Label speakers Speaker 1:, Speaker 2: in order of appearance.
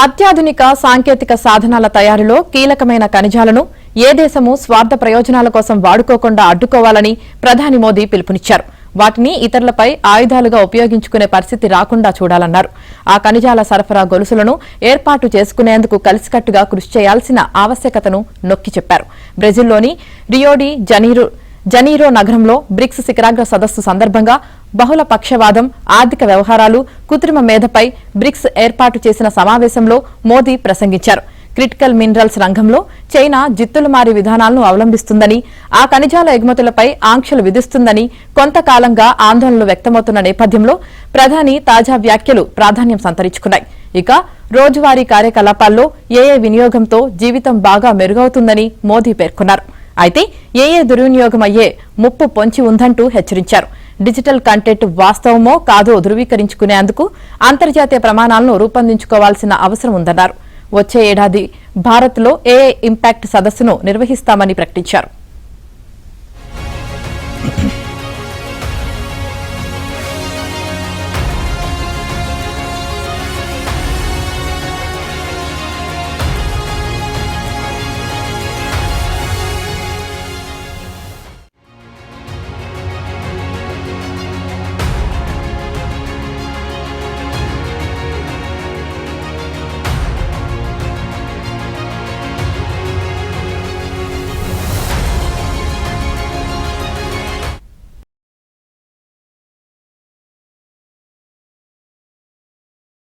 Speaker 1: అత్యాధునిక సాంకేతిక సాధనాల తయారీలో కీలకమైన ఖనిజాలను ఏ దేశమూ స్వార్థ ప్రయోజనాల కోసం వాడుకోకుండా అడ్డుకోవాలని ప్రధాని మోదీ పిలుపునిచ్చారు. వాటిని ఇతరులపై ఆయుధాలుగా ఉపయోగించుకునే పరిస్థితి రాకుండా చూడాలన్నారు. ఆ ఖనిజాల సరఫరా గొలుసులను ఏర్పాటు చేసుకునేందుకు కలిసికట్టుగా కృషి చేయాల్సిన ఆవశ్యకతను నొక్కి చెప్పారు. బ్రెజిల్లోని రియోడి జనీరో నగరంలో బ్రిక్స్ శిఖరాగ్ర సదస్సు సందర్భంగా బహుళ పక్షవాదం, ఆర్థిక వ్యవహారాలు, కృత్రిమ మేధపై బ్రిక్స్ ఏర్పాటు చేసిన సమావేశంలో మోదీ ప్రసంగించారు. క్రిటికల్ మినరల్స్ రంగంలో చైనా జిత్తులమారి విధానాలను అవలంబిస్తుందని, ఆ ఖనిజాల ఎగుమతులపై ఆంక్షలు విధిస్తుందని కొంతకాలంగా ఆందోళనలు వ్యక్తమవుతున్న నేపథ్యంలో ప్రధాని తాజా వ్యాఖ్యలు ప్రాధాన్యం సంతరించుకున్నాయి. ఇక రోజువారీ కార్యకలాపాల్లో ఏఏ వినియోగంతో జీవితం బాగా మెరుగవుతుందని మోదీ పేర్కొన్నారు. అయితే ఏఏ దుర్వినియోగం అయ్యే ముప్పు పొంచి ఉందంటూ హెచ్చరించారు. డిజిటల్ కంటెంట్ వాస్తవమో కాదో ధృవీకరించుకునేందుకు అంతర్జాతీయ ప్రమాణాలను రూపొందించుకోవాల్సిన అవసరం ఉందన్నారు. వచ్చే ఏడాది భారత్లో ఏఐ ఇంపాక్ట్ సదస్సును నిర్వహిస్తామని ప్రకటించారు.